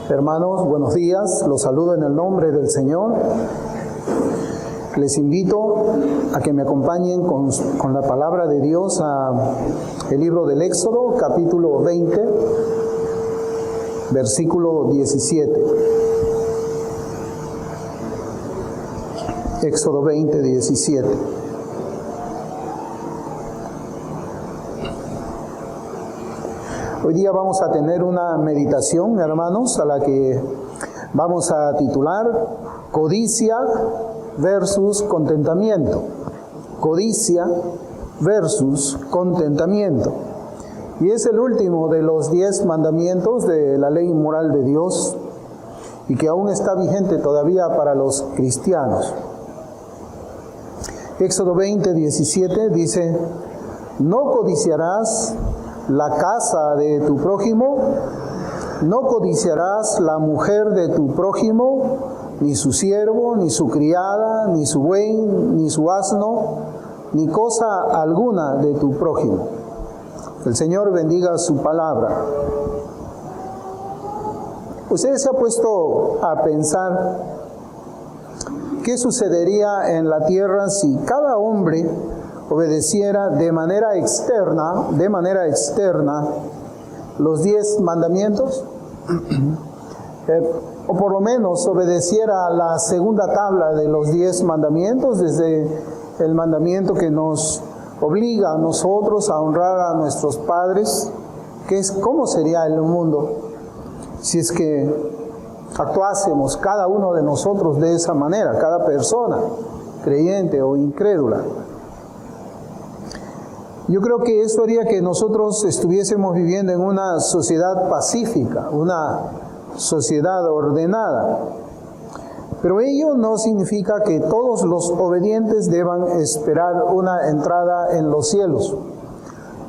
Hermanos, buenos días. Los saludo en el nombre del Señor. Les invito a que me acompañen con la palabra de Dios a el libro del Éxodo, capítulo 20, versículo 17. Éxodo 20, 17. Hoy día vamos a tener una meditación, hermanos, a la que vamos a titular Codicia versus contentamiento. Codicia versus contentamiento. Y es el último de los 10 mandamientos de la ley moral de Dios y que aún está vigente todavía para los cristianos. Éxodo 20, 17 dice: no codiciarás la casa de tu prójimo, no codiciarás la mujer de tu prójimo, ni su siervo, ni su criada, ni su buey, ni su asno, ni cosa alguna de tu prójimo. El Señor bendiga su palabra. ¿Usted se ha puesto a pensar qué sucedería en la tierra si cada hombre obedeciera de manera externa los 10 mandamientos? O por lo menos obedeciera la segunda tabla de los 10 mandamientos, desde el mandamiento que nos obliga a nosotros a honrar a nuestros padres, que es cómo sería el mundo si es que actuásemos cada uno de nosotros de esa manera, cada persona, creyente o incrédula. Yo creo que eso haría que nosotros estuviésemos viviendo en una sociedad pacífica, una sociedad ordenada. Pero ello no significa que todos los obedientes deban esperar una entrada en los cielos.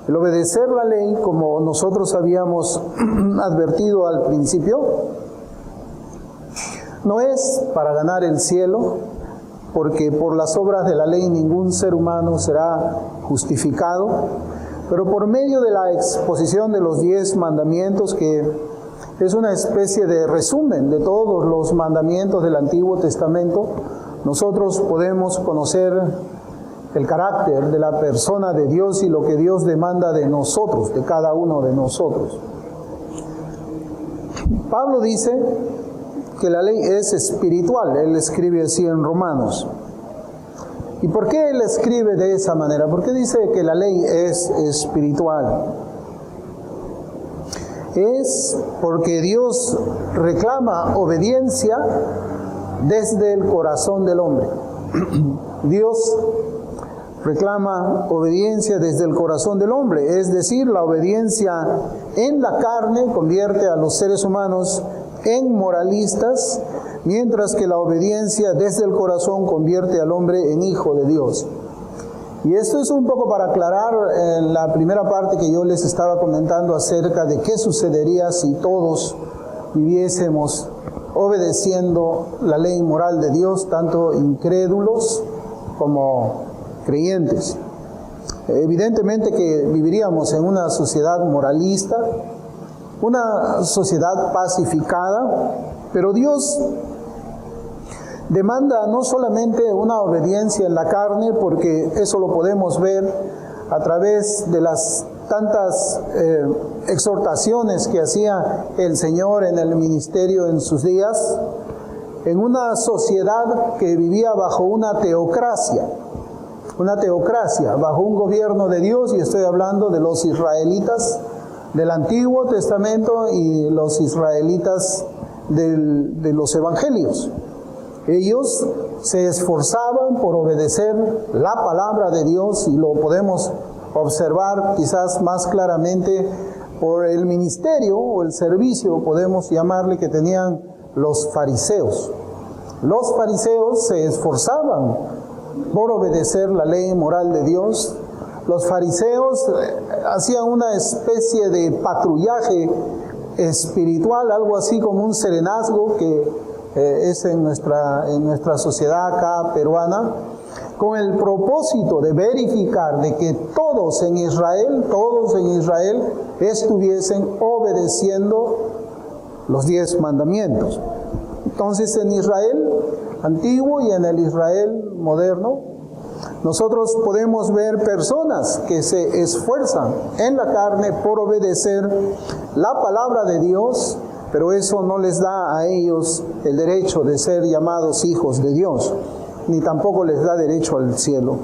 El obedecer la ley, como nosotros habíamos advertido al principio, no es para ganar el cielo, porque por las obras de la ley ningún ser humano será justificado, pero por medio de la exposición de los 10 mandamientos, que es una especie de resumen de todos los mandamientos del Antiguo Testamento, nosotros podemos conocer el carácter de la persona de Dios y lo que Dios demanda de nosotros, de cada uno de nosotros. Pablo dice que la ley es espiritual. Él escribe así en Romanos. ¿Y por qué él escribe de esa manera? ¿Por qué dice que la ley es espiritual? Es porque Dios reclama obediencia desde el corazón del hombre. Dios reclama obediencia desde el corazón del hombre, es decir, la obediencia en la carne convierte a los seres humanos en moralistas, mientras que la obediencia desde el corazón convierte al hombre en hijo de Dios. Y esto es un poco para aclarar en la primera parte que yo les estaba comentando acerca de qué sucedería si todos viviésemos obedeciendo la ley moral de Dios, tanto incrédulos como creyentes. Evidentemente que viviríamos en una sociedad moralista, una sociedad pacificada, pero Dios demanda no solamente una obediencia en la carne, porque eso lo podemos ver a través de las tantas exhortaciones que hacía el Señor en el ministerio en sus días, en una sociedad que vivía bajo una teocracia, bajo un gobierno de Dios, y estoy hablando de los israelitas del Antiguo Testamento y los israelitas de los evangelios. Ellos se esforzaban por obedecer la palabra de Dios, y lo podemos observar quizás más claramente por el ministerio o el servicio, podemos llamarle, que tenían los fariseos. Los fariseos se esforzaban por obedecer la ley moral de Dios. Los fariseos hacían una especie de patrullaje espiritual, algo así como un serenazgo que es en nuestra sociedad acá peruana, con el propósito de verificar de que todos en Israel estuviesen obedeciendo los 10 mandamientos. Entonces, en Israel antiguo y en el Israel moderno, nosotros podemos ver personas que se esfuerzan en la carne por obedecer la palabra de Dios, pero eso no les da a ellos el derecho de ser llamados hijos de Dios, ni tampoco les da derecho al cielo.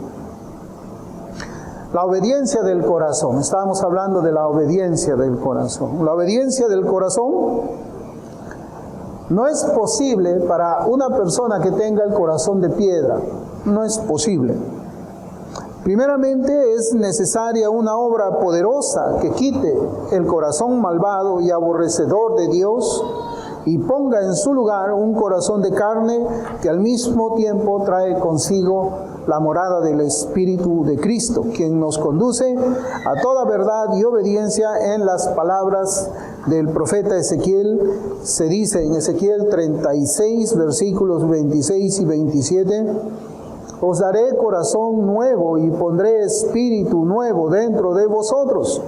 La obediencia del corazón. Estábamos hablando de la obediencia del corazón. La obediencia del corazón no es posible para una persona que tenga el corazón de piedra. No es posible. Primeramente es necesaria una obra poderosa que quite el corazón malvado y aborrecedor de Dios y ponga en su lugar un corazón de carne que al mismo tiempo trae consigo la morada del Espíritu de Cristo, quien nos conduce a toda verdad y obediencia en las palabras del profeta Ezequiel. Se dice en Ezequiel 36, versículos 26 y 27, os daré corazón nuevo y pondré espíritu nuevo dentro de vosotros.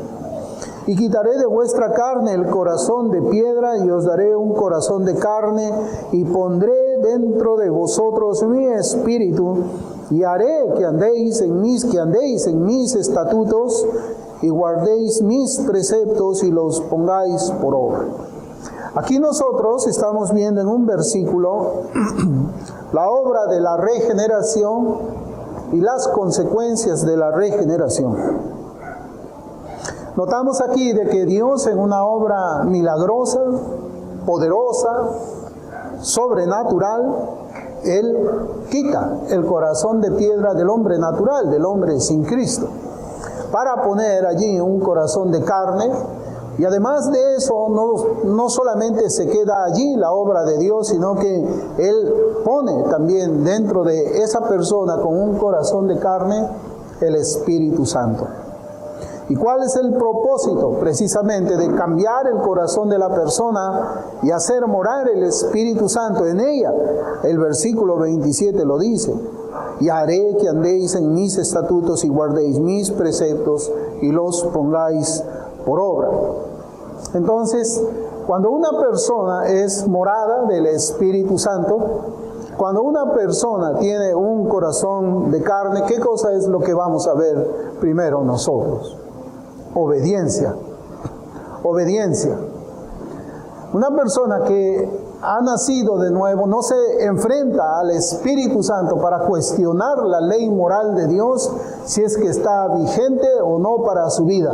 Y quitaré de vuestra carne el corazón de piedra y os daré un corazón de carne y pondré dentro de vosotros mi espíritu y haré que andéis en mis estatutos y guardéis mis preceptos y los pongáis por obra. Aquí nosotros estamos viendo en un versículo la obra de la regeneración y las consecuencias de la regeneración. Notamos aquí de que Dios en una obra milagrosa, poderosa, sobrenatural, Él quita el corazón de piedra del hombre natural, del hombre sin Cristo, para poner allí un corazón de carne. Y además de eso, no solamente se queda allí la obra de Dios, sino que Él pone también dentro de esa persona con un corazón de carne el Espíritu Santo. ¿Y cuál es el propósito? Precisamente de cambiar el corazón de la persona y hacer morar el Espíritu Santo en ella. El versículo 27 lo dice: y haré que andéis en mis estatutos y guardéis mis preceptos y los pongáis por obra. Entonces, cuando una persona es morada del Espíritu Santo, cuando una persona tiene un corazón de carne, ¿qué cosa es lo que vamos a ver primero nosotros? Obediencia. Obediencia. Una persona que ha nacido de nuevo no se enfrenta al Espíritu Santo para cuestionar la ley moral de Dios, si es que está vigente o no para su vida.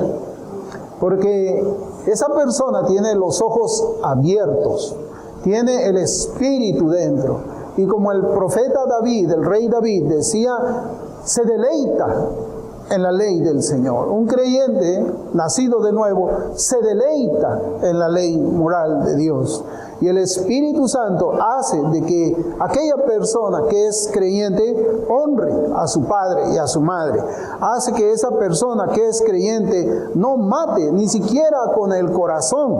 Porque esa persona tiene los ojos abiertos, tiene el Espíritu dentro. Y como el profeta David, el rey David decía, se deleita en la ley del Señor. Un creyente nacido de nuevo se deleita en la ley moral de Dios. Y el Espíritu Santo hace de que aquella persona que es creyente honre a su padre y a su madre. Hace que esa persona que es creyente no mate ni siquiera con el corazón,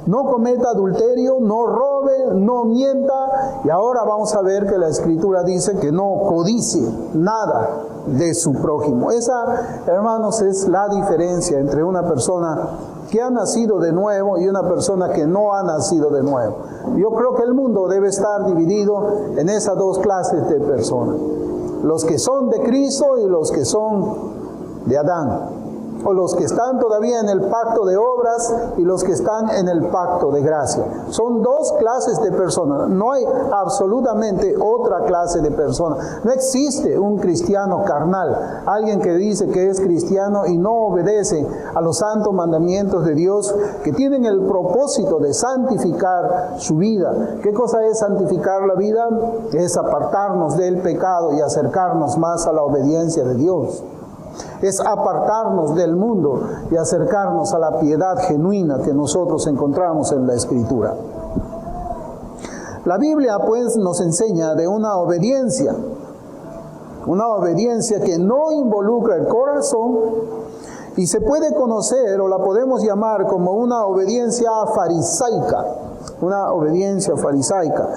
no cometa adulterio, no robe, no mienta. Y ahora vamos a ver que la Escritura dice que no codicie nada de su prójimo. Esa, hermanos, es la diferencia entre una persona que ha nacido de nuevo y una persona que no ha nacido de nuevo. Yo creo que el mundo debe estar dividido en esas dos clases de personas: los que son de Cristo y los que son de Adán, o los que están todavía en el pacto de obras y los que están en el pacto de gracia. Son dos clases de personas, no hay absolutamente otra clase de persona. No existe un cristiano carnal, alguien que dice que es cristiano y no obedece a los santos mandamientos de Dios, que tienen el propósito de santificar su vida. ¿Qué cosa es santificar la vida? Es apartarnos del pecado y acercarnos más a la obediencia de Dios. Es apartarnos del mundo y acercarnos a la piedad genuina que nosotros encontramos en la Escritura. La Biblia pues nos enseña de una obediencia que no involucra el corazón, y se puede conocer o la podemos llamar como una obediencia farisaica. Una obediencia farisaica.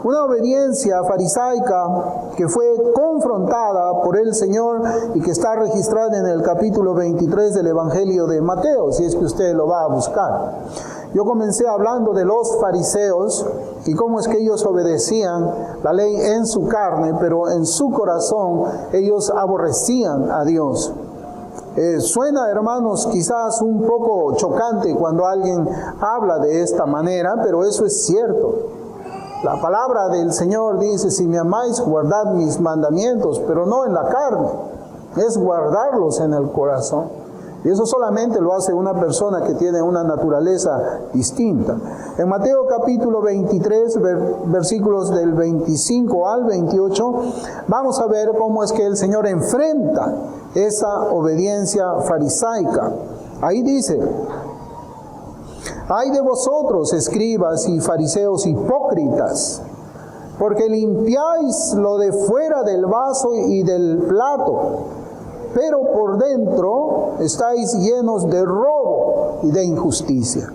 Una obediencia farisaica que fue confrontada por el Señor y que está registrada en el capítulo 23 del Evangelio de Mateo, si es que usted lo va a buscar. Yo comencé hablando de los fariseos y cómo es que ellos obedecían la ley en su carne, pero en su corazón ellos aborrecían a Dios. Suena, hermanos, quizás un poco chocante cuando alguien habla de esta manera, pero eso es cierto. La palabra del Señor dice, si me amáis, guardad mis mandamientos, pero no en la carne, es guardarlos en el corazón. Y eso solamente lo hace una persona que tiene una naturaleza distinta. En Mateo capítulo 23, versículos del 25 al 28, vamos a ver cómo es que el Señor enfrenta esa obediencia farisaica. Ahí dice, ay de vosotros, escribas y fariseos hipócritas, porque limpiáis lo de fuera del vaso y del plato, pero por dentro estáis llenos de robo y de injusticia.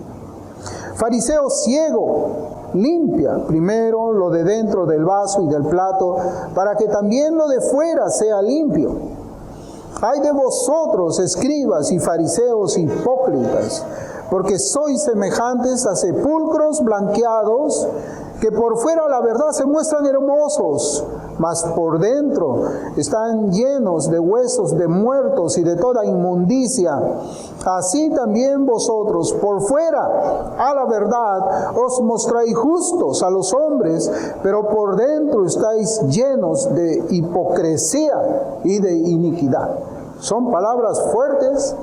Fariseo ciego, limpia primero lo de dentro del vaso y del plato, para que también lo de fuera sea limpio. Ay de vosotros, escribas y fariseos hipócritas, porque sois semejantes a sepulcros blanqueados, que por fuera la verdad se muestran hermosos, mas por dentro están llenos de huesos de muertos y de toda inmundicia. Así también vosotros, por fuera a la verdad os mostráis justos a los hombres, pero por dentro estáis llenos de hipocresía y de iniquidad. Son palabras fuertes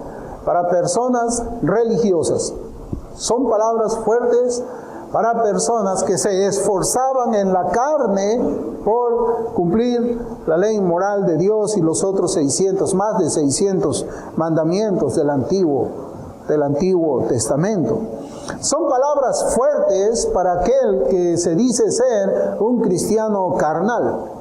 para personas religiosas. Son palabras fuertes para personas que se esforzaban en la carne por cumplir la ley moral de Dios y los otros más de 600 mandamientos del Antiguo Testamento. Son palabras fuertes para aquel que se dice ser un cristiano carnal.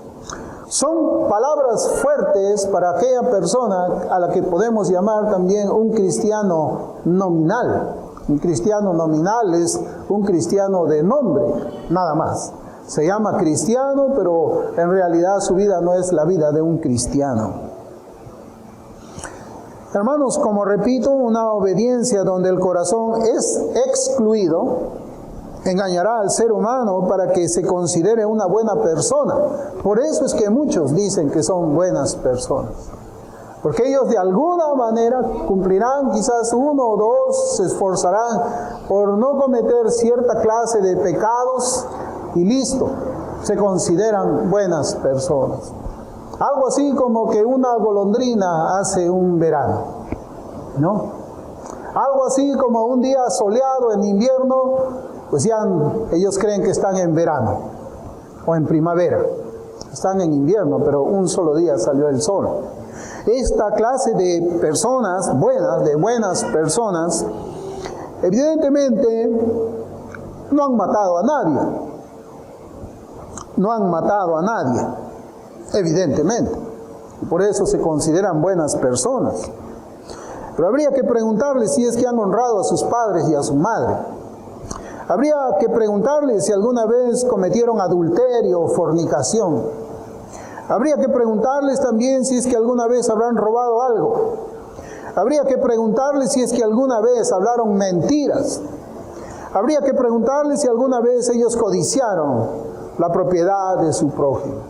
Son palabras fuertes para aquella persona a la que podemos llamar también un cristiano nominal. Un cristiano nominal es un cristiano de nombre, nada más. Se llama cristiano, pero en realidad su vida no es la vida de un cristiano. Hermanos, como repito, una obediencia donde el corazón es excluido engañará al ser humano para que se considere una buena persona. Por eso es que muchos dicen que son buenas personas. Porque ellos de alguna manera cumplirán, quizás uno o dos, se esforzarán por no cometer cierta clase de pecados y listo, se consideran buenas personas. Algo así como que una golondrina hace un verano, ¿no? Algo así como un día soleado en invierno, pues ya ellos creen que están en verano o en primavera. Están en invierno, pero un solo día salió el sol. Esta clase de personas buenas, de buenas personas, evidentemente no han matado a nadie. No han matado a nadie, evidentemente. Por eso se consideran buenas personas. Pero habría que preguntarles si es que han honrado a sus padres y a su madre. Habría que preguntarles si alguna vez cometieron adulterio o fornicación. Habría que preguntarles también si es que alguna vez habrán robado algo. Habría que preguntarles si es que alguna vez hablaron mentiras. Habría que preguntarles si alguna vez ellos codiciaron la propiedad de su prójimo.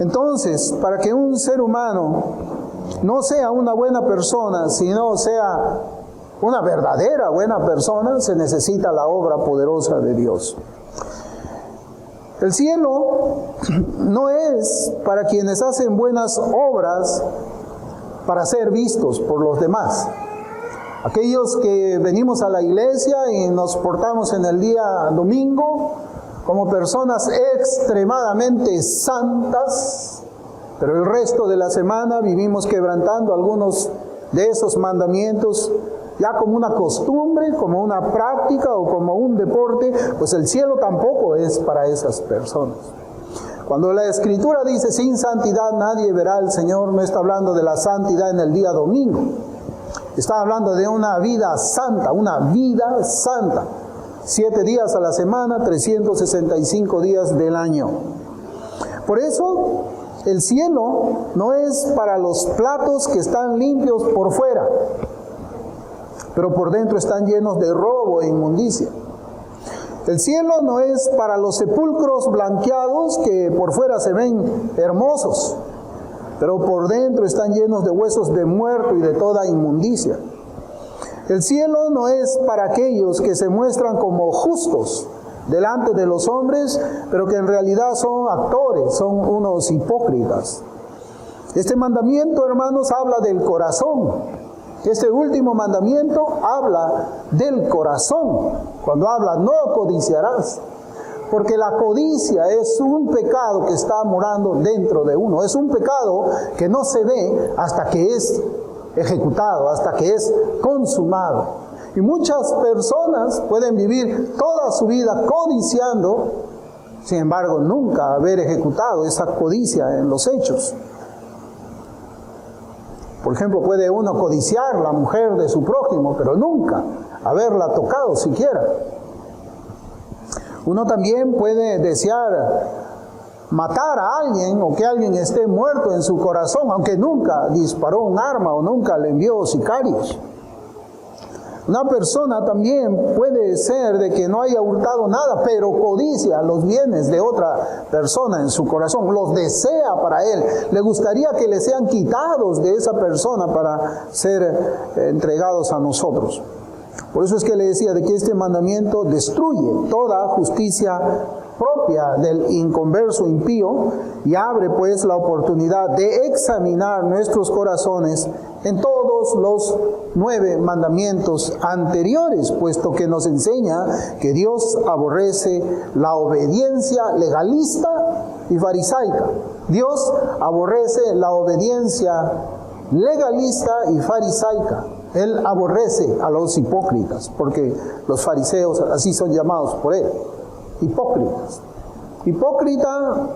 Entonces, para que un ser humano no sea una buena persona, sino sea una verdadera buena persona, se necesita la obra poderosa de Dios. El cielo no es para quienes hacen buenas obras para ser vistos por los demás. Aquellos que venimos a la iglesia y nos portamos en el día domingo como personas extremadamente santas, pero el resto de la semana vivimos quebrantando algunos de esos mandamientos ya como una costumbre, como una práctica o como un deporte, pues el cielo tampoco es para esas personas. Cuando la Escritura dice sin santidad nadie verá al Señor, no está hablando de la santidad en el día domingo. Está hablando de una vida santa, 7 días a la semana, 365 días del año. Por eso, el cielo no es para los platos que están limpios por fuera. pero por dentro están llenos de robo e inmundicia. El cielo no es para los sepulcros blanqueados que por fuera se ven hermosos, pero por dentro están llenos de huesos de muerto y de toda inmundicia. El cielo no es para aquellos que se muestran como justos delante de los hombres, pero que en realidad son actores, son unos hipócritas. Este mandamiento, hermanos, habla del corazón. Este último mandamiento habla del corazón. Cuando habla, no codiciarás. Porque la codicia es un pecado que está morando dentro de uno. Es un pecado que no se ve hasta que es ejecutado, hasta que es consumado. Y muchas personas pueden vivir toda su vida codiciando, sin embargo, nunca haber ejecutado esa codicia en los hechos. Por ejemplo, puede uno codiciar la mujer de su prójimo, pero nunca haberla tocado siquiera. Uno también puede desear matar a alguien o que alguien esté muerto en su corazón, aunque nunca disparó un arma o nunca le envió sicarios. Una persona también puede ser de que no haya hurtado nada, pero codicia los bienes de otra persona en su corazón, los desea para él. Le gustaría que le sean quitados de esa persona para ser entregados a nosotros. Por eso es que le decía de que este mandamiento destruye toda justicia propia del inconverso impío y abre pues la oportunidad de examinar nuestros corazones en todos los 9 mandamientos anteriores, puesto que nos enseña que Dios aborrece la obediencia legalista y farisaica. Dios aborrece la obediencia legalista y farisaica. Él aborrece a los hipócritas, porque los fariseos así son llamados por él. Hipócritas. Hipócrita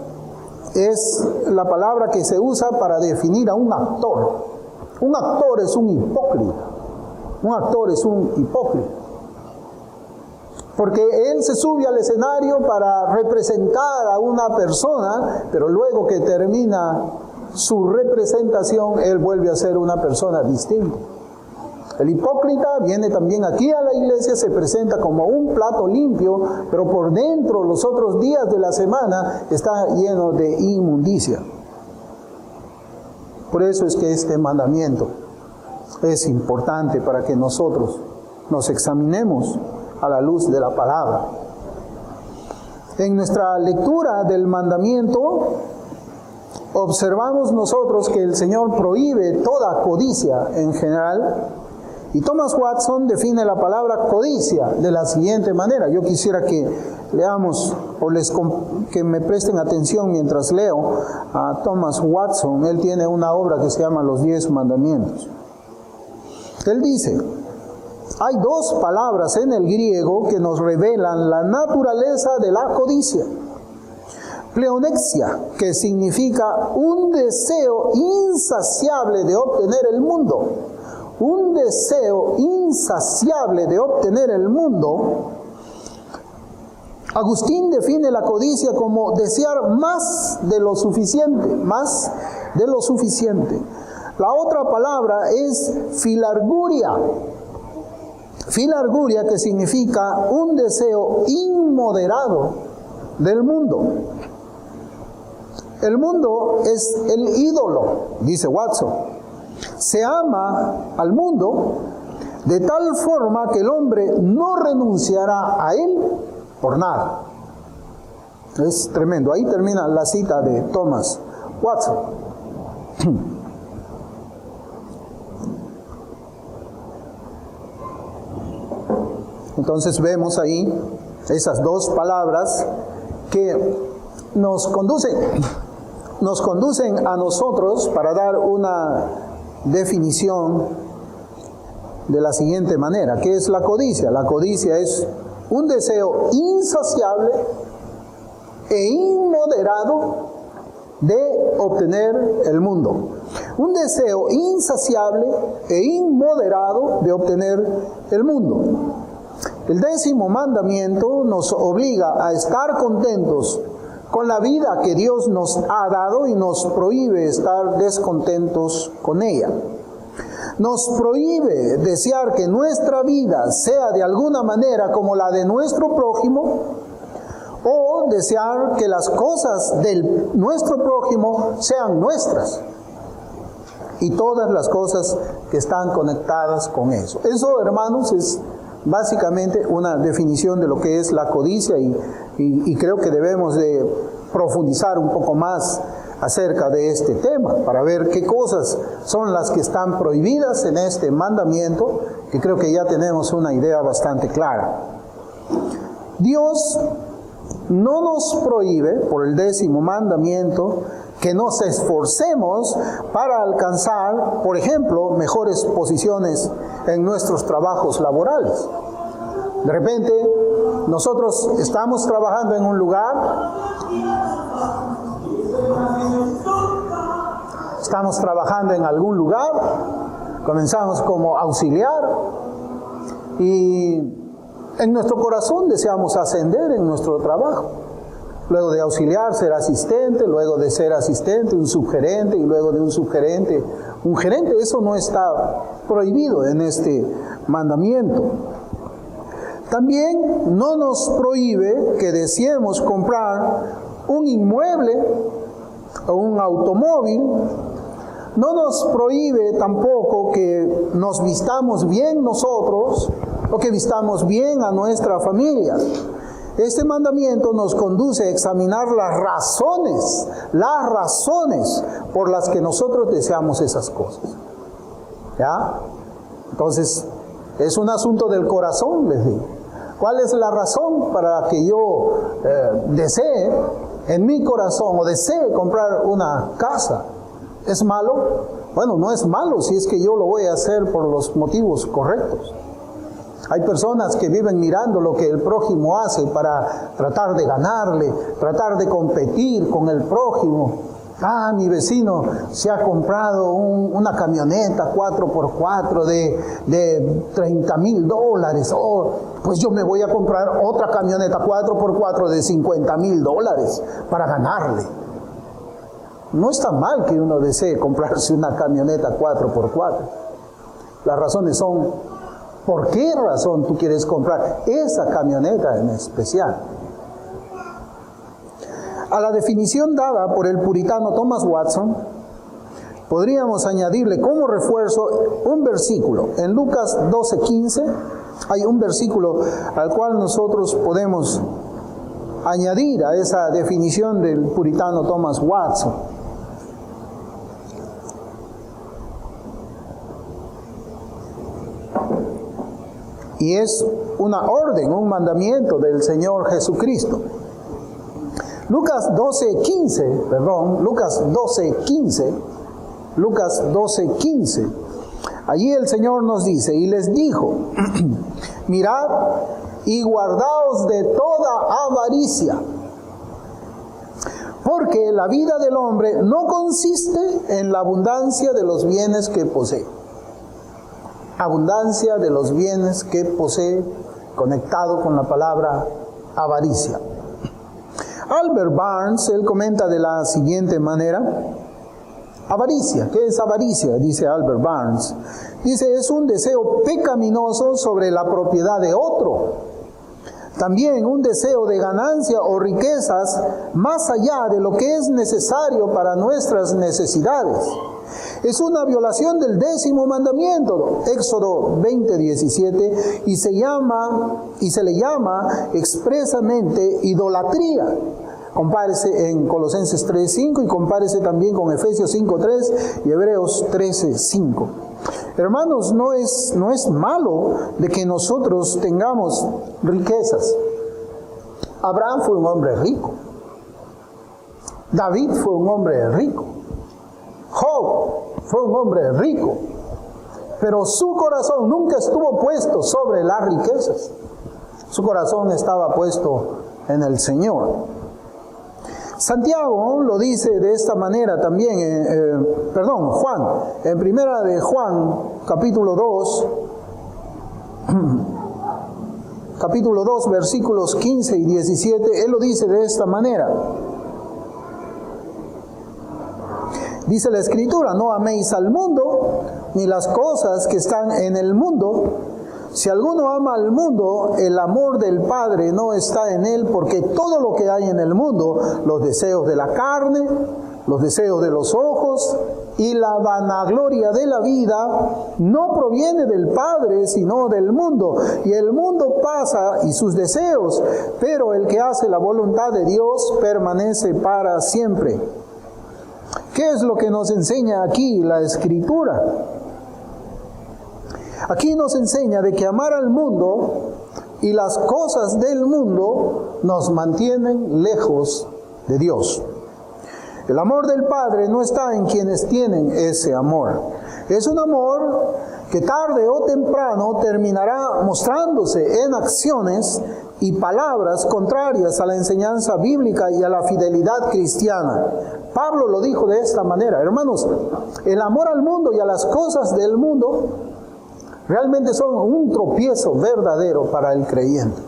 es la palabra que se usa para definir a un actor. Un actor es un hipócrita. Un actor es un hipócrita. Porque él se sube al escenario para representar a una persona, pero luego que termina su representación, él vuelve a ser una persona distinta. El hipócrita viene también aquí a la iglesia, se presenta como un plato limpio, pero por dentro los otros días de la semana está lleno de inmundicia. Por eso es que este mandamiento es importante para que nosotros nos examinemos a la luz de la palabra. En nuestra lectura del mandamiento, observamos nosotros que el Señor prohíbe toda codicia en general. Y Thomas Watson define la palabra codicia de la siguiente manera. Yo quisiera que leamos o que me presten atención mientras leo a Thomas Watson. Él tiene una obra que se llama Los 10 Mandamientos. Él dice: hay 2 palabras en el griego que nos revelan la naturaleza de la codicia. Pleonexia, que significa un deseo insaciable de obtener el mundo. Un deseo insaciable de obtener el mundo. Agustín define la codicia como desear más de lo suficiente, más de lo suficiente. La otra palabra es filarguria. Filarguria, que significa un deseo inmoderado del mundo. El mundo es el ídolo, dice Watson. Se ama al mundo de tal forma que el hombre no renunciará a él por nada. Es tremendo. Ahí termina la cita de Thomas Watson. Entonces vemos ahí esas 2 palabras que nos conducen a nosotros para dar una definición de la siguiente manera. ¿Qué es la codicia? La codicia es un deseo insaciable e inmoderado de obtener el mundo. Un deseo insaciable e inmoderado de obtener el mundo. El 10º mandamiento nos obliga a estar contentos con la vida que Dios nos ha dado y nos prohíbe estar descontentos con ella. nos prohíbe desear que nuestra vida sea de alguna manera como la de nuestro prójimo, o desear que las cosas de nuestro prójimo sean nuestras, y todas las cosas que están conectadas con eso. Eso, hermanos, es básicamente una definición de lo que es la codicia, y creo que debemos de profundizar un poco más acerca de este tema, para ver qué cosas son las que están prohibidas en este mandamiento, que creo que ya tenemos una idea bastante clara. Dios no nos prohíbe, por el 10º mandamiento, que nos esforcemos para alcanzar, por ejemplo, mejores posiciones en nuestros trabajos laborales. De repente, nosotros estamos trabajando en un lugar, estamos trabajando en algún lugar, comenzamos como auxiliar, y en nuestro corazón deseamos ascender en nuestro trabajo. Luego de auxiliar, ser asistente, luego de ser asistente, un subgerente, y luego de un subgerente, un gerente. Eso no está prohibido en este mandamiento. También no nos prohíbe que deseemos comprar un inmueble o un automóvil. No nos prohíbe tampoco que nos vistamos bien nosotros o que vistamos bien a nuestra familia. Este mandamiento nos conduce a examinar las razones por las que nosotros deseamos esas cosas. ¿Ya? Entonces, es un asunto del corazón, les digo. ¿Cuál es la razón para que yo desee en mi corazón o desee comprar una casa? ¿Es malo? Bueno, no es malo si es que yo lo voy a hacer por los motivos correctos. Hay personas que viven mirando lo que el prójimo hace para tratar de ganarle, tratar de competir con el prójimo. Ah, mi vecino se ha comprado una camioneta 4x4 de $30,000. Oh, pues yo me voy a comprar otra camioneta 4x4 de $50,000 para ganarle. No está mal que uno desee comprarse una camioneta 4x4. Las razones son: ¿por qué razón tú quieres comprar esa camioneta en especial? A la definición dada por el puritano Thomas Watson, podríamos añadirle como refuerzo un versículo. En Lucas 12:15 hay un versículo al cual nosotros podemos añadir a esa definición del puritano Thomas Watson. Y es una orden, un mandamiento del Señor Jesucristo. Lucas 12:15. Allí el Señor nos dice: y les dijo, mirad y guardaos de toda avaricia, porque la vida del hombre no consiste en la abundancia de los bienes que posee. Abundancia de los bienes que posee, conectado con la palabra avaricia. Albert Barnes, él comenta de la siguiente manera: avaricia, ¿qué es avaricia? Dice Albert Barnes. Dice, es un deseo pecaminoso sobre la propiedad de otro. También un deseo de ganancia o riquezas más allá de lo que es necesario para nuestras necesidades. Es una violación del 10º mandamiento, Éxodo 20:17, y se le llama expresamente idolatría. Compárese en Colosenses 3:5 y compárese también con Efesios 5:3 y Hebreos 13:5. Hermanos, no es malo de que nosotros tengamos riquezas. Abraham fue un hombre rico. David fue un hombre rico. Job fue un hombre rico. Pero su corazón nunca estuvo puesto sobre las riquezas. Su corazón estaba puesto en el Señor. Santiago lo dice de esta manera también, Juan, en primera de Juan, capítulo 2, versículos 15 y 17, él lo dice de esta manera: Dice la Escritura, no améis al mundo, ni las cosas que están en el mundo. Si alguno ama al mundo, el amor del Padre no está en él, porque todo lo que hay en el mundo, los deseos de la carne, los deseos de los ojos y la vanagloria de la vida, no proviene del Padre, sino del mundo. Y el mundo pasa y sus deseos, pero el que hace la voluntad de Dios permanece para siempre. ¿Qué es lo que nos enseña aquí la Escritura? Aquí nos enseña de que amar al mundo y las cosas del mundo nos mantienen lejos de Dios. El amor del Padre no está en quienes tienen ese amor. Es un amor que tarde o temprano terminará mostrándose en acciones y palabras contrarias a la enseñanza bíblica y a la fidelidad cristiana. Pablo lo dijo de esta manera: hermanos, el amor al mundo y a las cosas del mundo realmente son un tropiezo verdadero para el creyente.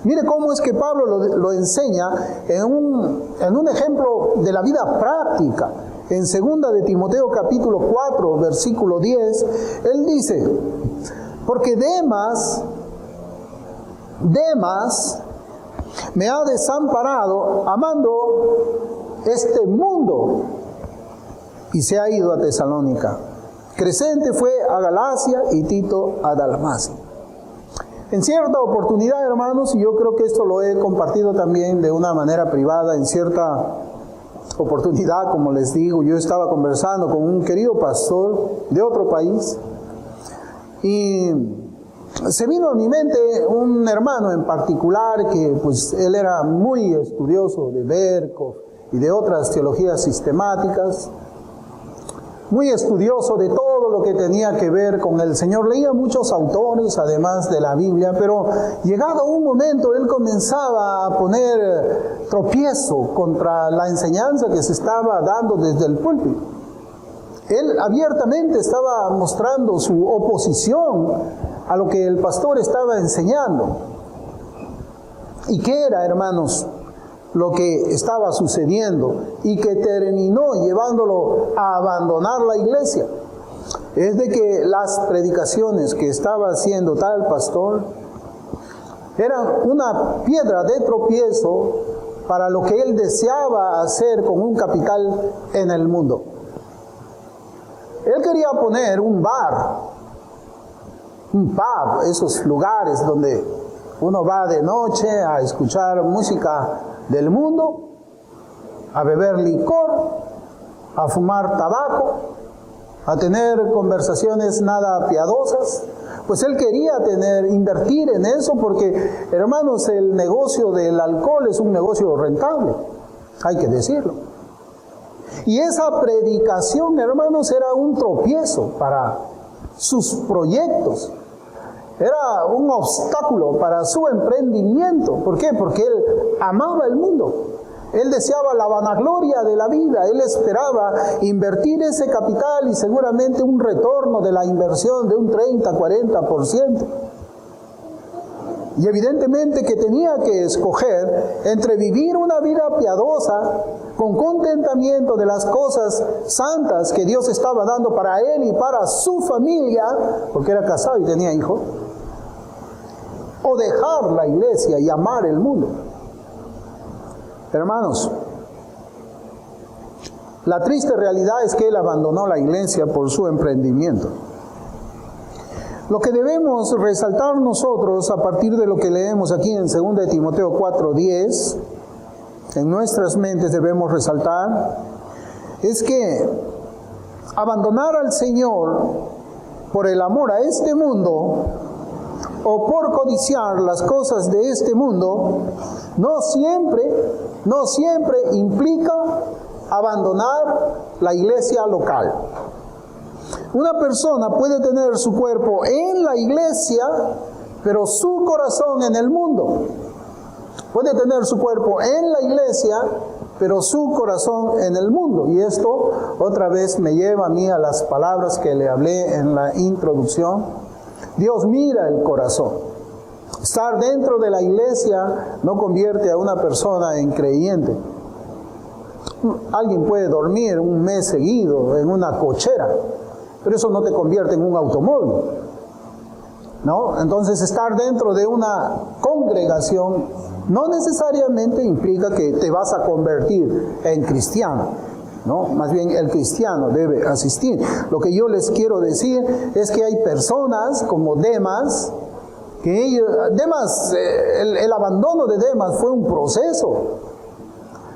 Mire cómo es que Pablo lo enseña en un ejemplo de la vida práctica. En 2 de Timoteo capítulo 4, versículo 10, él dice: porque Demas me ha desamparado amando este mundo y se ha ido a Tesalónica. Crescente fue a Galacia y Tito a Dalmacia. En cierta oportunidad, hermanos, y yo creo que esto lo he compartido también de una manera privada, en cierta oportunidad, como les digo, yo estaba conversando con un querido pastor de otro país y se vino a mi mente un hermano en particular que pues él era muy estudioso de Berkov y de otras teologías sistemáticas, muy estudioso de todo lo que tenía que ver con el Señor. Leía muchos autores, además de la Biblia, pero llegado un momento, él comenzaba a poner tropiezo contra la enseñanza que se estaba dando desde el púlpito. Él abiertamente estaba mostrando su oposición a lo que el pastor estaba enseñando. ¿Y qué era, hermanos, lo que estaba sucediendo y que terminó llevándolo a abandonar la iglesia? Es de que las predicaciones que estaba haciendo tal pastor eran una piedra de tropiezo para lo que él deseaba hacer con un capital en el mundo. Él quería poner un bar, un pub, esos lugares donde uno va de noche a escuchar música del mundo, a beber licor, a fumar tabaco, a tener conversaciones nada piadosas. Pues él quería invertir en eso porque, hermanos, el negocio del alcohol es un negocio rentable, hay que decirlo. Y esa predicación, hermanos, era un tropiezo para sus proyectos. Era un obstáculo para su emprendimiento. ¿Por qué? Porque él amaba el mundo. Él deseaba la vanagloria de la vida. Él esperaba invertir ese capital y seguramente un retorno de la inversión de un 30-40%. Y evidentemente que tenía que escoger entre vivir una vida piadosa, con contentamiento de las cosas santas que Dios estaba dando para él y para su familia, porque era casado y tenía hijos, o dejar la iglesia y amar el mundo. Hermanos, la triste realidad es que él abandonó la iglesia por su emprendimiento. Lo que debemos resaltar nosotros a partir de lo que leemos aquí en 2 de Timoteo 4:10, en nuestras mentes debemos resaltar, es que abandonar al Señor por el amor a este mundo o por codiciar las cosas de este mundo no siempre implica abandonar la iglesia local. Una persona puede tener su cuerpo en la iglesia, pero su corazón en el mundo. Puede tener su cuerpo en la iglesia, pero su corazón en el mundo. Y esto otra vez me lleva a mí a las palabras que le hablé en la introducción. Dios mira el corazón. Estar dentro de la iglesia no convierte a una persona en creyente. Alguien puede dormir un mes seguido en una cochera, pero eso no te convierte en un automóvil, ¿no? Entonces, estar dentro de una congregación no necesariamente implica que te vas a convertir en cristiano, ¿no? Más bien el cristiano debe asistir. Lo que yo les quiero decir es que hay personas como Demas, el abandono de Demas fue un proceso.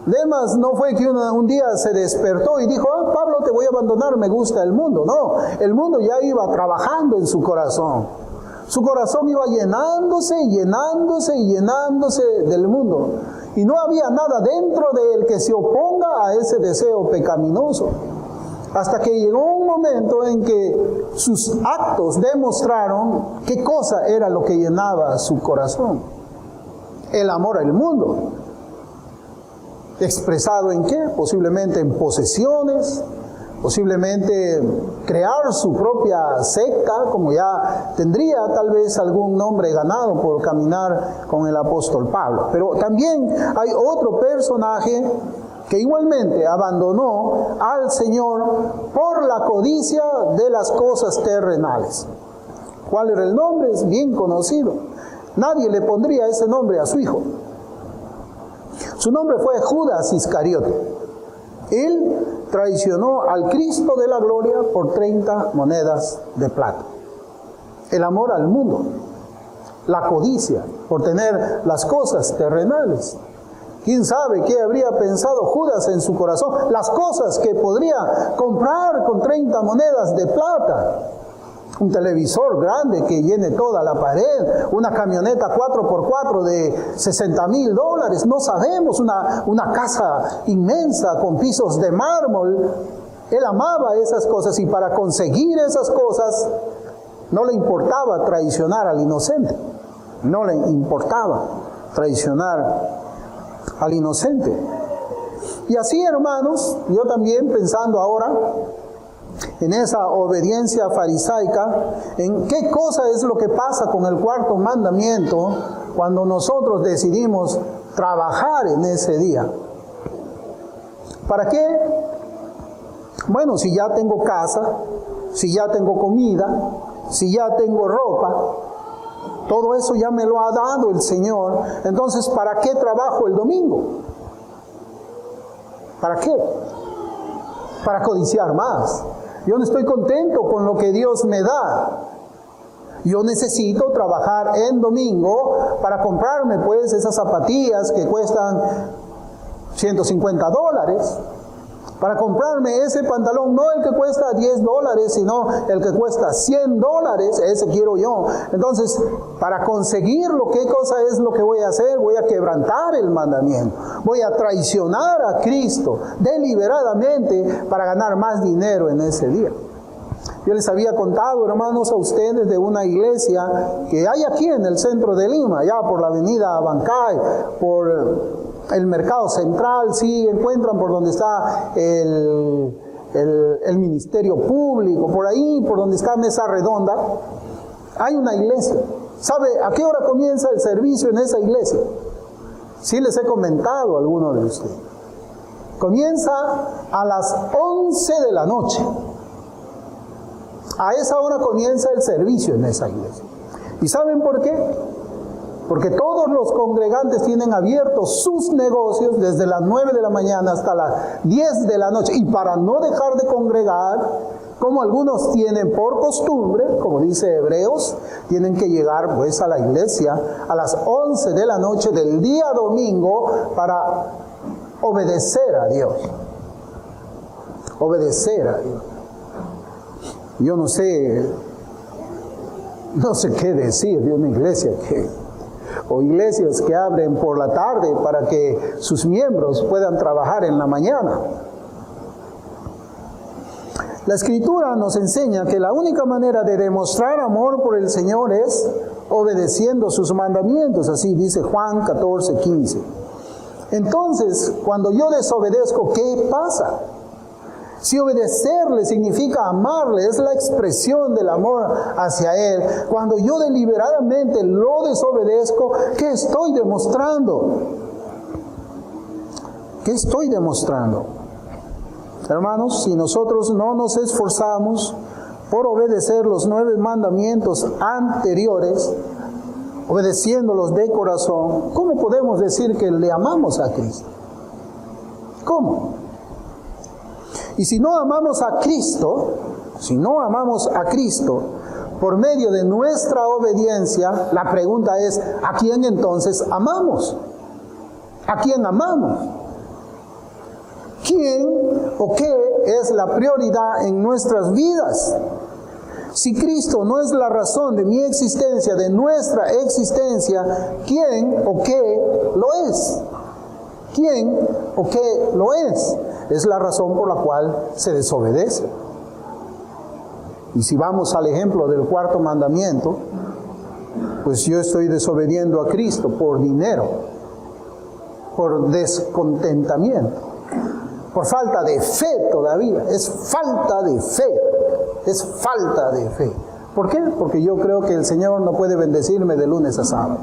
Demas no fue que un día se despertó y dijo, Pablo, te voy a abandonar, me gusta el mundo. No, el mundo ya iba trabajando en su corazón. Su corazón iba llenándose del mundo. Y no había nada dentro de él que se oponga a ese deseo pecaminoso. Hasta que llegó un momento en que sus actos demostraron qué cosa era lo que llenaba su corazón. El amor al mundo. ¿Expresado en qué? Posiblemente en posesiones, posiblemente crear su propia secta, como ya tendría tal vez algún nombre ganado por caminar con el apóstol Pablo. Pero también hay otro personaje que igualmente abandonó al Señor por la codicia de las cosas terrenales. ¿Cuál era el nombre? Es bien conocido. Nadie le pondría ese nombre a su hijo. Su nombre fue Judas Iscariote. Él traicionó al Cristo de la gloria por 30 monedas de plata. El amor al mundo, la codicia por tener las cosas terrenales. ¿Quién sabe qué habría pensado Judas en su corazón? Las cosas que podría comprar con 30 monedas de plata. Un televisor grande que llene toda la pared, una camioneta 4x4 de $60,000, no sabemos, una casa inmensa con pisos de mármol. Él amaba esas cosas y para conseguir esas cosas no le importaba traicionar al inocente, no le importaba traicionar al inocente. Y así, hermanos, yo también pensando ahora en esa obediencia farisaica, en qué cosa es lo que pasa con el cuarto mandamiento cuando nosotros decidimos trabajar en ese día. ¿Para qué? Bueno, si ya tengo casa, si ya tengo comida, si ya tengo ropa, todo eso ya me lo ha dado el Señor. Entonces, ¿para qué trabajo el domingo? ¿Para qué? Para codiciar más. Yo no estoy contento con lo que Dios me da. Yo necesito trabajar en domingo para comprarme pues esas zapatillas que cuestan $150. Para comprarme ese pantalón, no el que cuesta $10, sino el que cuesta $100, ese quiero yo. Entonces, para conseguirlo, ¿qué cosa es lo que voy a hacer? Voy a quebrantar el mandamiento. Voy a traicionar a Cristo deliberadamente para ganar más dinero en ese día. Yo les había contado, hermanos, a ustedes de una iglesia que hay aquí en el centro de Lima, allá por la avenida Bancay, por el mercado central, sí, encuentran por donde está el ministerio público, por ahí, por donde está Mesa Redonda, hay una iglesia. ¿Sabe a qué hora comienza el servicio en esa iglesia? Sí les he comentado a algunos de ustedes. Comienza a las 11 de la noche. A esa hora comienza el servicio en esa iglesia. ¿Y saben por qué? Porque todos los congregantes tienen abiertos sus negocios desde las 9 de la mañana hasta las 10 de la noche. Y para no dejar de congregar, como algunos tienen por costumbre, como dice Hebreos, tienen que llegar pues a la iglesia a las 11 de la noche del día domingo para obedecer a Dios. Obedecer a Dios. Yo no sé qué decir de una iglesia o iglesias que abren por la tarde para que sus miembros puedan trabajar en la mañana. La Escritura nos enseña que la única manera de demostrar amor por el Señor es obedeciendo sus mandamientos, así dice Juan 14:15. Entonces, cuando yo desobedezco, ¿qué pasa? Si obedecerle significa amarle, es la expresión del amor hacia Él. Cuando yo deliberadamente lo desobedezco, ¿qué estoy demostrando? ¿Qué estoy demostrando? Hermanos, si nosotros no nos esforzamos por obedecer los 9 mandamientos anteriores, obedeciéndolos de corazón, ¿cómo podemos decir que le amamos a Cristo? ¿Cómo? Y si no amamos a Cristo, por medio de nuestra obediencia, la pregunta es, ¿a quién entonces amamos? ¿A quién amamos? ¿Quién o qué es la prioridad en nuestras vidas? Si Cristo no es la razón de mi existencia, de nuestra existencia, ¿quién o qué lo es? ¿Quién o qué lo es? Es la razón por la cual se desobedece. Y si vamos al ejemplo del 4º mandamiento, pues yo estoy desobediendo a Cristo por dinero, por descontentamiento, por falta de fe todavía. Es falta de fe. Es falta de fe. ¿Por qué? Porque yo creo que el Señor no puede bendecirme de lunes a sábado.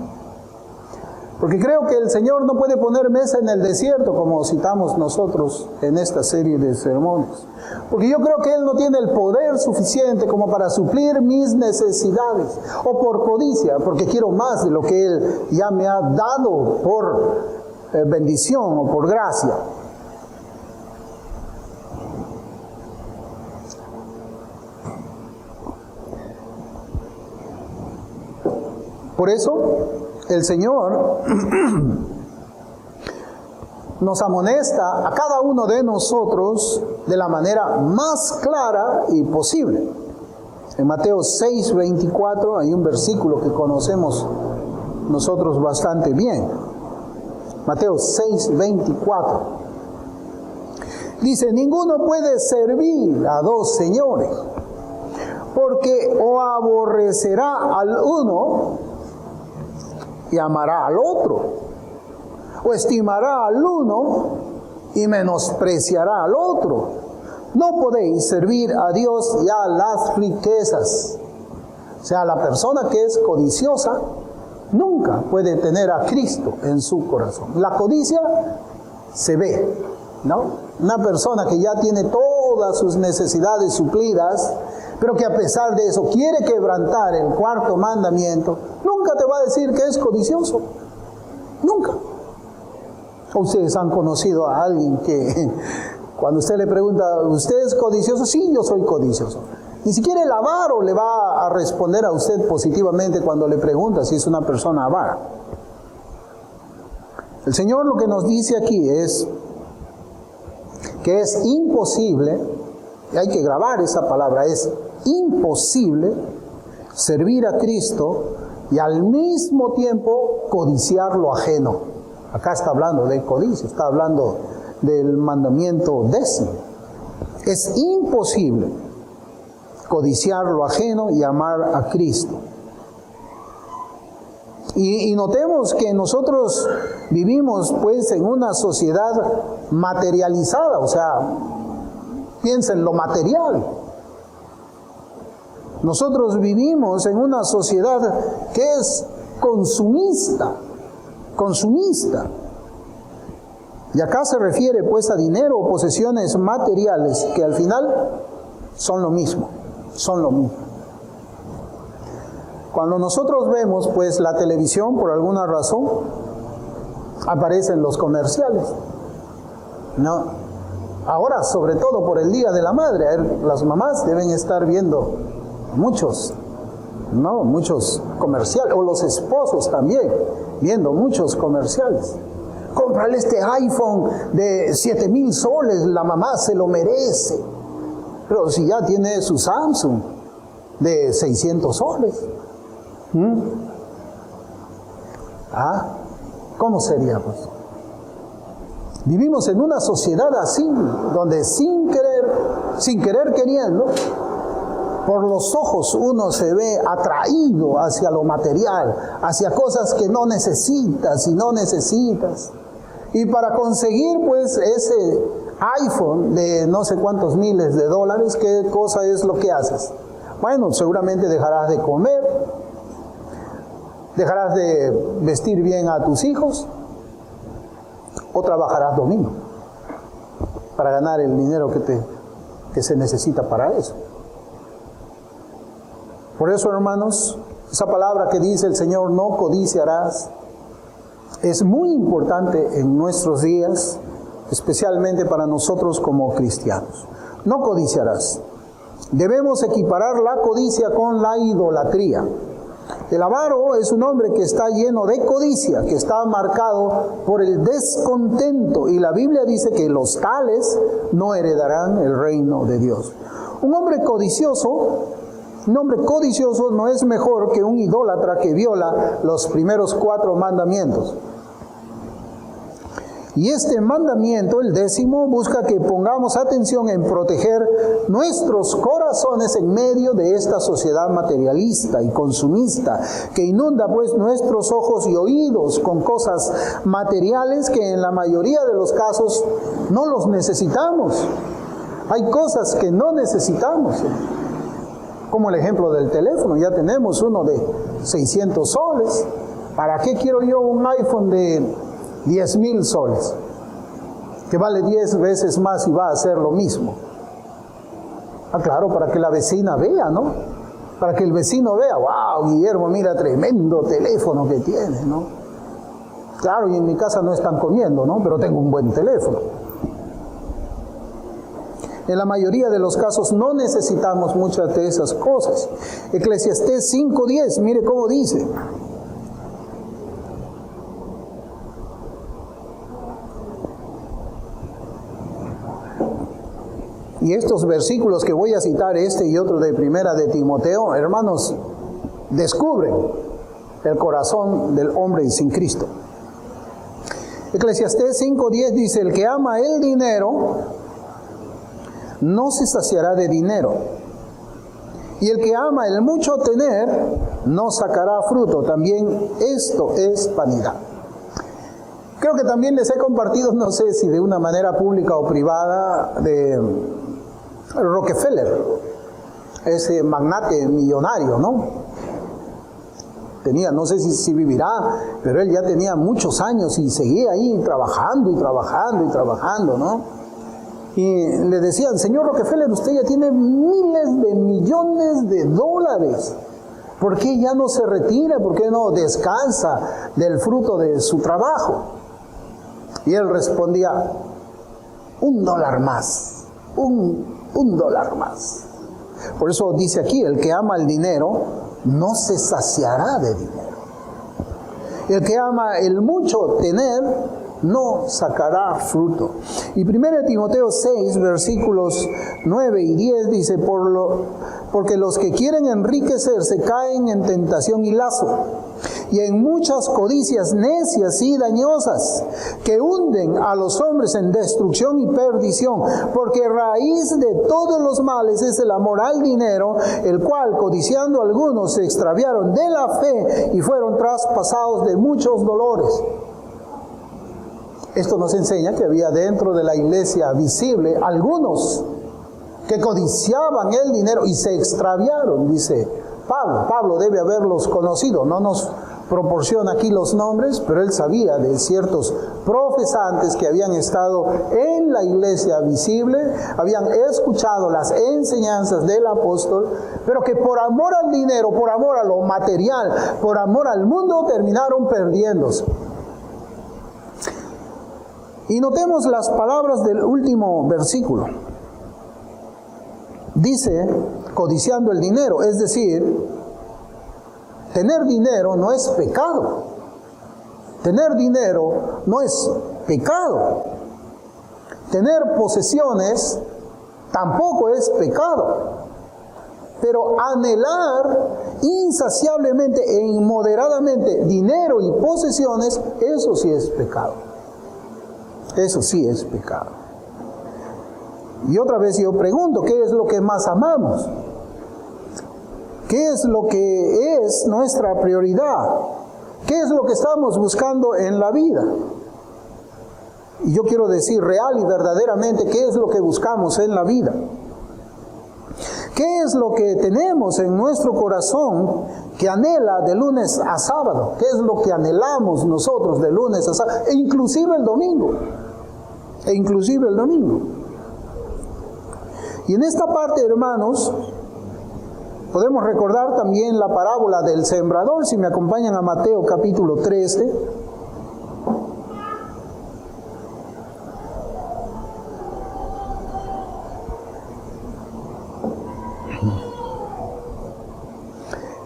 Porque creo que el Señor no puede poner mesa en el desierto, como citamos nosotros en esta serie de sermones. Porque yo creo que Él no tiene el poder suficiente como para suplir mis necesidades. O por codicia, porque quiero más de lo que Él ya me ha dado por bendición o por gracia. Por eso, el Señor nos amonesta a cada uno de nosotros de la manera más clara y posible. En Mateo 6:24 hay un versículo que conocemos nosotros bastante bien. Mateo 6:24. Dice, ninguno puede servir a 2 señores, porque o aborrecerá al uno y amará al otro, o estimará al uno y menospreciará al otro. No podéis servir a Dios y a las riquezas. O sea, la persona que es codiciosa nunca puede tener a Cristo en su corazón. La codicia se ve, ¿no? Una persona que ya tiene todas sus necesidades suplidas, pero que a pesar de eso quiere quebrantar el 4º mandamiento, nunca te va a decir que es codicioso. Nunca. Ustedes han conocido a alguien que cuando usted le pregunta, ¿usted es codicioso? Sí, yo soy codicioso. Ni siquiera el avaro le va a responder a usted positivamente cuando le pregunta si es una persona avara. El Señor lo que nos dice aquí es que es imposible, y hay que grabar esa palabra, es imposible servir a Cristo y al mismo tiempo codiciar lo ajeno. Acá está hablando de codicia, está hablando del mandamiento 10º. Es imposible codiciar lo ajeno y amar a Cristo. Y notemos que nosotros vivimos pues en una sociedad materializada, o sea, piensa en lo material. Nosotros vivimos en una sociedad que es consumista. Y acá se refiere pues a dinero o posesiones materiales que al final son lo mismo. Cuando nosotros vemos pues la televisión, por alguna razón, aparecen los comerciales, ¿no? Ahora, sobre todo por el Día de la Madre, las mamás deben estar viendo muchos comerciales, o los esposos también, viendo muchos comerciales. Cómprale este iPhone de 7,000 soles, la mamá se lo merece. Pero si ya tiene su Samsung de 600 soles. ¿Cómo sería pues? Vivimos en una sociedad así, donde sin querer queriendo, por los ojos uno se ve atraído hacia lo material, hacia cosas que no necesitas y no necesitas. Y para conseguir pues ese iPhone de no sé cuántos miles de dólares, ¿qué cosa es lo que haces? Bueno, seguramente dejarás de comer, dejarás de vestir bien a tus hijos, o trabajarás domingo. para ganar el dinero que se necesita para eso. Por eso, hermanos, esa palabra que dice el Señor, no codiciarás, es muy importante en nuestros días, especialmente para nosotros como cristianos. No codiciarás. Debemos equiparar la codicia con la idolatría. El avaro es un hombre que está lleno de codicia, que está marcado por el descontento, y la Biblia dice que los tales no heredarán el reino de Dios. Un hombre codicioso no es mejor que un idólatra que viola los primeros 4 mandamientos. Y este mandamiento, el 10º, busca que pongamos atención en proteger nuestros corazones en medio de esta sociedad materialista y consumista, que inunda pues nuestros ojos y oídos con cosas materiales que en la mayoría de los casos no los necesitamos. Hay cosas que no necesitamos, como el ejemplo del teléfono. Ya tenemos uno de 600 soles. ¿Para qué quiero yo un iPhone de 10,000 soles? Que vale 10 veces más y va a hacer lo mismo. Claro, para que la vecina vea, ¿no? Para que el vecino vea, wow, Guillermo, mira, tremendo teléfono que tiene, ¿no? Claro, y en mi casa no están comiendo, ¿no? Pero tengo un buen teléfono. En la mayoría de los casos no necesitamos muchas de esas cosas. Eclesiastés 5:10, mire cómo dice. Y estos versículos que voy a citar, este y otro de Primera de Timoteo, hermanos, descubren el corazón del hombre sin Cristo. Eclesiastés 5:10 dice, el que ama el dinero no se saciará de dinero, y el que ama el mucho tener no sacará fruto. También esto es vanidad. Creo que también les he compartido, no sé si de una manera pública o privada, de Rockefeller, ese magnate millonario, ¿no? Tenía, no sé si vivirá, pero él ya tenía muchos años y seguía ahí trabajando y trabajando y trabajando, ¿no? Y le decían, señor Rockefeller, usted ya tiene miles de millones de dólares. ¿Por qué ya no se retira? ¿Por qué no descansa del fruto de su trabajo? Y él respondía, $1 más, un dólar más. Por eso dice aquí, el que ama el dinero no se saciará de dinero. El que ama el mucho tener no sacará fruto. Y 1 Timoteo 6, versículos 9 y 10 dice, porque los que quieren enriquecerse caen en tentación y lazo, y en muchas codicias necias y dañosas, que hunden a los hombres en destrucción y perdición, porque raíz de todos los males es el amor al dinero, el cual, codiciando algunos, se extraviaron de la fe y fueron traspasados de muchos dolores. Esto nos enseña que había dentro de la iglesia visible algunos que codiciaban el dinero y se extraviaron, dice Pablo. Pablo debe haberlos conocido, no nos proporciona aquí los nombres, pero él sabía de ciertos profesantes que habían estado en la iglesia visible, habían escuchado las enseñanzas del apóstol, pero que por amor al dinero, por amor a lo material, por amor al mundo, terminaron perdiéndose. Y notemos las palabras del último versículo. Dice, codiciando el dinero, es decir, tener dinero no es pecado. Tener dinero no es pecado. Tener posesiones tampoco es pecado. Pero anhelar insaciablemente e inmoderadamente dinero y posesiones, eso sí es pecado. Eso sí es pecado. Y otra vez yo pregunto, ¿qué es lo que más amamos? ¿Qué es lo que es nuestra prioridad? ¿Qué es lo que estamos buscando en la vida? Y yo quiero decir real y verdaderamente, ¿qué es lo que buscamos en la vida? ¿Qué es lo que tenemos en nuestro corazón que anhela de lunes a sábado? ¿Qué es lo que anhelamos nosotros de lunes a sábado? E inclusive el domingo. Y en esta parte, hermanos, podemos recordar también la parábola del sembrador, si me acompañan a Mateo capítulo 13.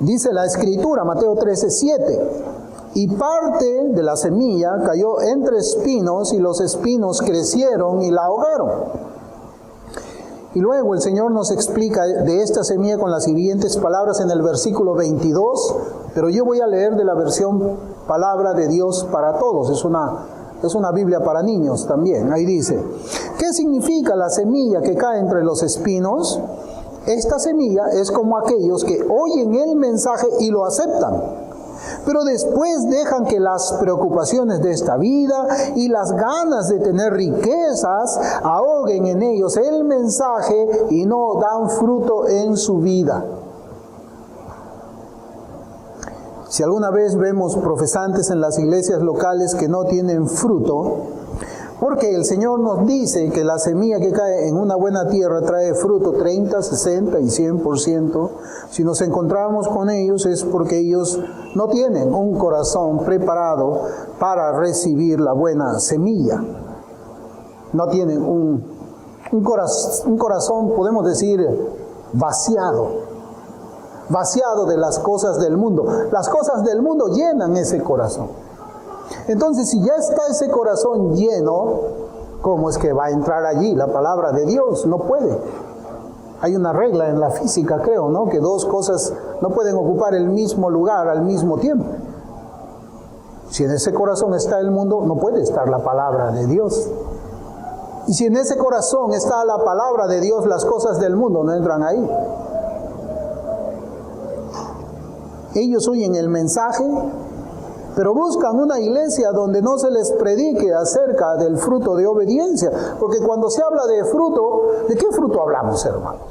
Dice la Escritura, Mateo 13:7, y parte de la semilla cayó entre espinos, y los espinos crecieron y la ahogaron. Y luego el Señor nos explica de esta semilla con las siguientes palabras en el versículo 22, pero yo voy a leer de la versión Palabra de Dios para Todos, es una Biblia para niños también. Ahí dice, ¿qué significa la semilla que cae entre los espinos? Esta semilla es como aquellos que oyen el mensaje y lo aceptan, pero después dejan que las preocupaciones de esta vida y las ganas de tener riquezas ahoguen en ellos el mensaje y no dan fruto en su vida. Si alguna vez vemos profesantes en las iglesias locales que no tienen fruto, porque el Señor nos dice que la semilla que cae en una buena tierra trae fruto 30, 60 y 100%. Si nos encontramos con ellos es porque ellos no tienen un corazón preparado para recibir la buena semilla. No tienen un corazón, podemos decir, vaciado de las cosas del mundo. Las cosas del mundo llenan ese corazón. Entonces, si ya está ese corazón lleno, ¿cómo es que va a entrar allí la palabra de Dios? No puede. Hay una regla en la física, creo, ¿no? Que dos cosas no pueden ocupar el mismo lugar al mismo tiempo. Si en ese corazón está el mundo, no puede estar la palabra de Dios. Y si en ese corazón está la palabra de Dios, las cosas del mundo no entran ahí. Ellos oyen el mensaje, pero buscan una iglesia donde no se les predique acerca del fruto de obediencia. Porque cuando se habla de fruto, ¿de qué fruto hablamos, hermanos?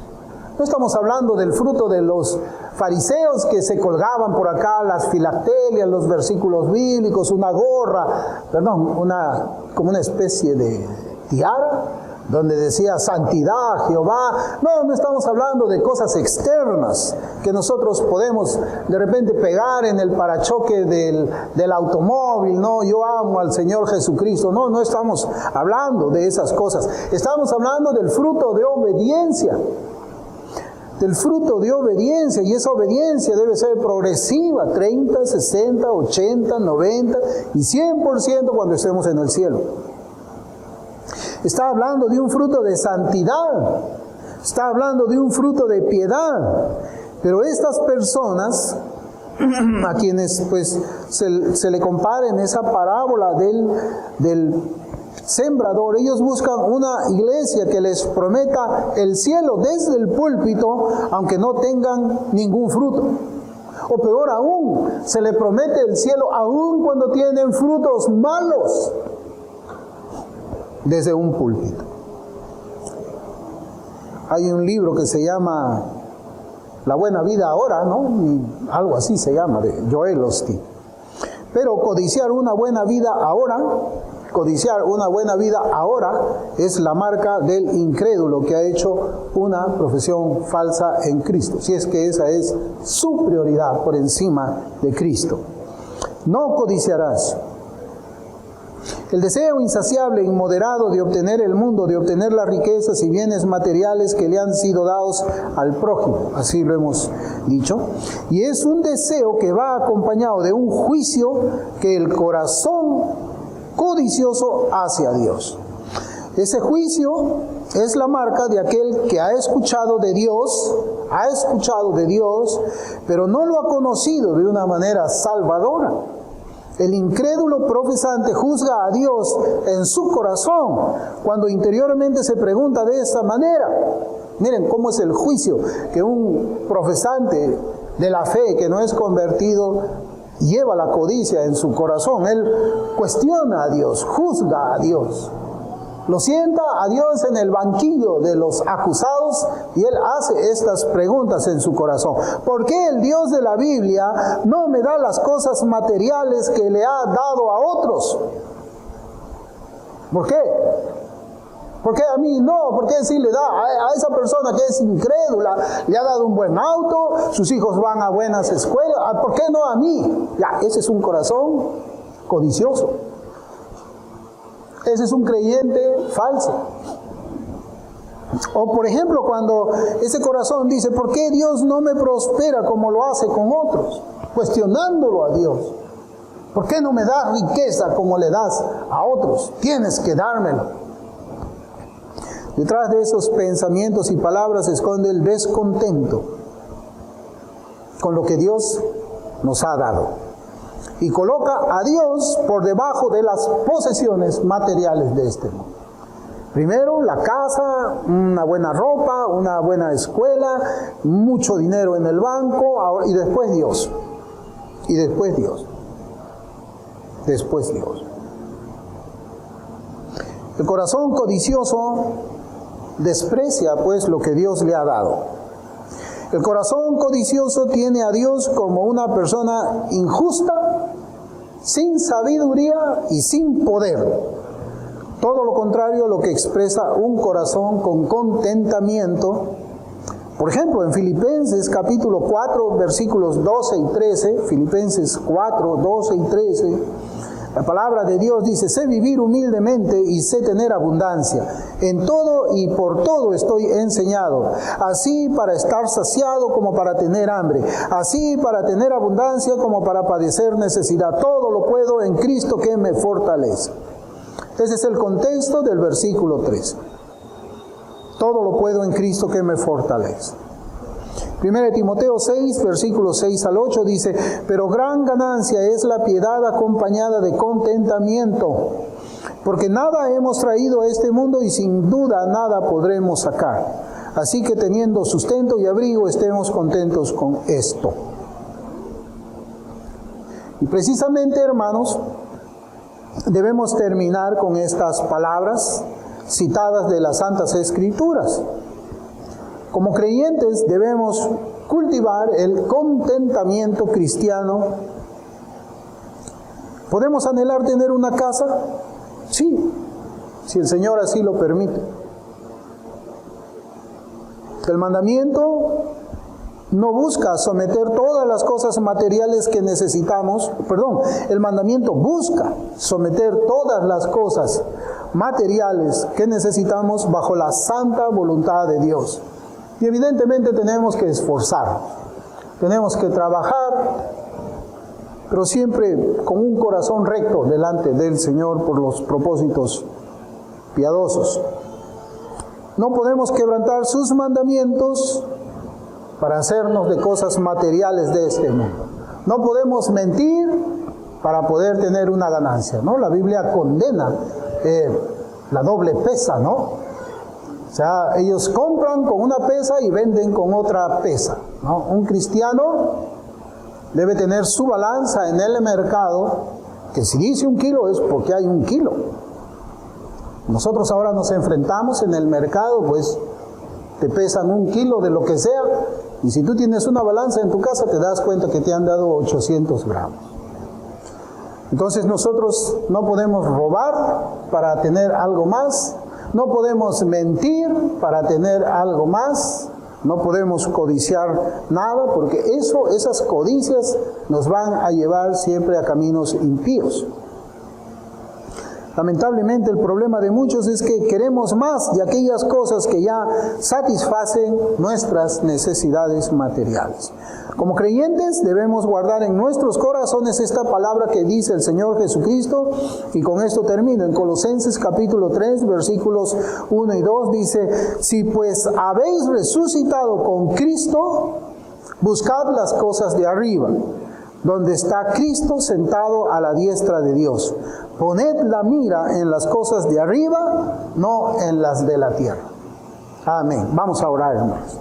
No estamos hablando del fruto de los fariseos que se colgaban por acá las filactelias, los versículos bíblicos, una gorra, como una especie de tiara, donde decía santidad, Jehová. No estamos hablando de cosas externas que nosotros podemos de repente pegar en el parachoque del automóvil. No, yo amo al Señor Jesucristo. No estamos hablando de esas cosas. Estamos hablando del fruto de obediencia. Del fruto de obediencia, y esa obediencia debe ser progresiva, 30, 60, 80, 90 y 100% cuando estemos en el cielo. Está hablando de un fruto de santidad, está hablando de un fruto de piedad, pero estas personas a quienes pues se le compara en esa parábola del sembrador, ellos buscan una iglesia que les prometa el cielo desde el púlpito, aunque no tengan ningún fruto. O peor aún, se le promete el cielo aún cuando tienen frutos malos desde un púlpito. Hay un libro que se llama La Buena Vida Ahora, ¿no? Algo así se llama, de Joel Osteen. Pero codiciar una buena vida ahora es la marca del incrédulo que ha hecho una profesión falsa en Cristo, si es que esa es su prioridad por encima de Cristo. No codiciarás. El deseo insaciable e inmoderado de obtener el mundo, de obtener las riquezas y bienes materiales que le han sido dados al prójimo, así lo hemos dicho, y es un deseo que va acompañado de un juicio que el corazón codicioso hace a Dios. Ese juicio es la marca de aquel que ha escuchado de Dios, pero no lo ha conocido de una manera salvadora. El incrédulo profesante juzga a Dios en su corazón cuando interiormente se pregunta de esta manera. Miren cómo es el juicio que un profesante de la fe que no es convertido lleva la codicia en su corazón. Él cuestiona a Dios, juzga a Dios. Lo sienta a Dios en el banquillo de los acusados y él hace estas preguntas en su corazón. ¿Por qué el Dios de la Biblia no me da las cosas materiales que le ha dado a otros? ¿Por qué? ¿Por qué a mí no? ¿Por qué sí le da? A esa persona que es incrédula le ha dado un buen auto, sus hijos van a buenas escuelas, ¿por qué no a mí? Ya, ese es un corazón codicioso. Ese es un creyente falso. O por ejemplo, cuando ese corazón dice, ¿por qué Dios no me prospera como lo hace con otros? Cuestionándolo a Dios. ¿Por qué no me das riqueza como le das a otros? Tienes que dármelo. Detrás de esos pensamientos y palabras se esconde el descontento con lo que Dios nos ha dado. Y coloca a Dios por debajo de las posesiones materiales de este mundo. Primero la casa, una buena ropa, una buena escuela, mucho dinero en el banco, y después Dios. Y después Dios. Después Dios. El corazón codicioso desprecia pues lo que Dios le ha dado. El corazón codicioso tiene a Dios como una persona injusta, sin sabiduría y sin poder. Todo lo contrario a lo que expresa un corazón con contentamiento. Por ejemplo, en Filipenses capítulo 4, versículos 12 y 13, Filipenses 4, 12 y 13, la palabra de Dios dice, sé vivir humildemente y sé tener abundancia. En todo y por todo estoy enseñado, así para estar saciado como para tener hambre, así para tener abundancia como para padecer necesidad. Todo lo puedo en Cristo que me fortalece. Ese es el contexto del versículo 13. Todo lo puedo en Cristo que me fortalece. 1 Timoteo 6, versículos 6 al 8 dice, pero gran ganancia es la piedad acompañada de contentamiento, porque nada hemos traído a este mundo y sin duda nada podremos sacar. Así que teniendo sustento y abrigo, estemos contentos con esto. Y precisamente, hermanos, debemos terminar con estas palabras citadas de las Santas Escrituras. Como creyentes debemos cultivar el contentamiento cristiano. ¿Podemos anhelar tener una casa? Sí, si el Señor así lo permite. El mandamiento no busca someter todas las cosas materiales que necesitamos, el mandamiento busca someter todas las cosas materiales que necesitamos bajo la santa voluntad de Dios. Y evidentemente tenemos que esforzarnos, tenemos que trabajar, pero siempre con un corazón recto delante del Señor por los propósitos piadosos. No podemos quebrantar sus mandamientos para hacernos de cosas materiales de este mundo. No podemos mentir para poder tener una ganancia, ¿no? La Biblia condena la doble pesa, ¿no? O sea, ellos compran con una pesa y venden con otra pesa, ¿no? Un cristiano debe tener su balanza en el mercado, que si dice 1 kilo es porque hay 1 kilo. Nosotros ahora nos enfrentamos en el mercado, pues te pesan 1 kilo de lo que sea, y si tú tienes una balanza en tu casa te das cuenta que te han dado 800 gramos. Entonces nosotros no podemos robar para tener algo más, no podemos mentir para tener algo más, no podemos codiciar nada, porque esas codicias nos van a llevar siempre a caminos impíos. Lamentablemente el problema de muchos es que queremos más de aquellas cosas que ya satisfacen nuestras necesidades materiales. Como creyentes debemos guardar en nuestros corazones esta palabra que dice el Señor Jesucristo, y con esto termino. En Colosenses capítulo 3, versículos 1 y 2 dice, si pues habéis resucitado con Cristo, buscad las cosas de arriba, donde está Cristo sentado a la diestra de Dios. Poned la mira en las cosas de arriba, no en las de la tierra. Amén. Vamos a orar, hermanos.